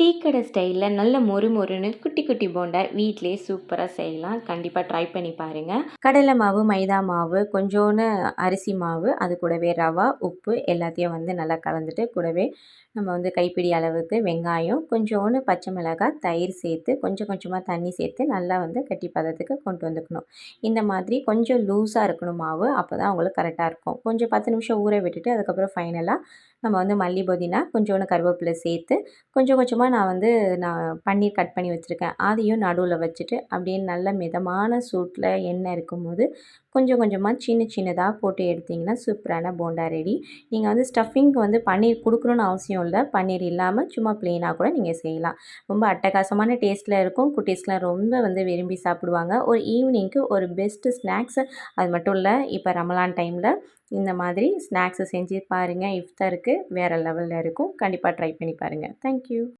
Tea கடை ஸ்டைலில் நல்ல மொறு மொறுன்னு குட்டி குட்டி போண்டா வீட்டிலே சூப்பராக செய்யலாம். கண்டிப்பாக ட்ரை பண்ணி பாருங்கள். கடலை மாவு, மைதா மாவு, கொஞ்சோண்டு அரிசி மாவு, அது கூடவே ரவா, உப்பு எல்லாத்தையும் நல்லா கலந்துட்டு, கூடவே நம்ம கைப்பிடி அளவுக்கு வெங்காயம், கொஞ்சோண்டு பச்சை மிளகாய், தயிர் சேர்த்து கொஞ்சம் கொஞ்சமாக தண்ணி சேர்த்து நல்லா கட்டி பதத்துக்கு கொண்டு வந்துக்கணும். இந்த மாதிரி கொஞ்சம் லூஸாக இருக்கணும் மாவு. அப்போ தான் உங்களுக்கு கரெக்டாக இருக்கும். கொஞ்சம் 10 நிமிஷம் ஊற விட்டுட்டு அதுக்கப்புறம் ஃபைனலாக நம்ம மல்லி, புதினா, கொஞ்சோண்டு கருவேப்பிலை சேர்த்து கொஞ்சம் கொஞ்சமாக நான் பன்னீர் கட் பண்ணி வச்சுருக்கேன். அதையும் நடுவில் வச்சுட்டு அப்படியே நல்ல மிதமான சூட்டில் எண்ணெய் இருக்கும்போது கொஞ்சம் கொஞ்சமாக சின்ன சின்னதாக போட்டு எடுத்திங்கன்னா சூப்பரான போண்டா ரெடி. நீங்கள் ஸ்டஃபிங்க்கு பன்னீர் கொடுக்கணுன்னு அவசியம் இல்லை. பன்னீர் இல்லாமல் சும்மா ப்ளெயினாக கூட நீங்கள் செய்யலாம். ரொம்ப அட்டகாசமான டேஸ்ட்டில் இருக்கும். குட்டீஸ்லாம் ரொம்ப விரும்பி சாப்பிடுவாங்க. ஒரு ஈவினிங்க்கு ஒரு பெஸ்ட்டு ஸ்நாக்ஸு. அது மட்டும் இல்லை, இப்போ ரமலான் டைமில் இந்த மாதிரி ஸ்நாக்ஸை செஞ்சு பாருங்கள். இஃப்தாருக்கு வேறு லெவலில் இருக்கும். கண்டிப்பாக ட்ரை பண்ணி பாருங்கள். தேங்க்யூ.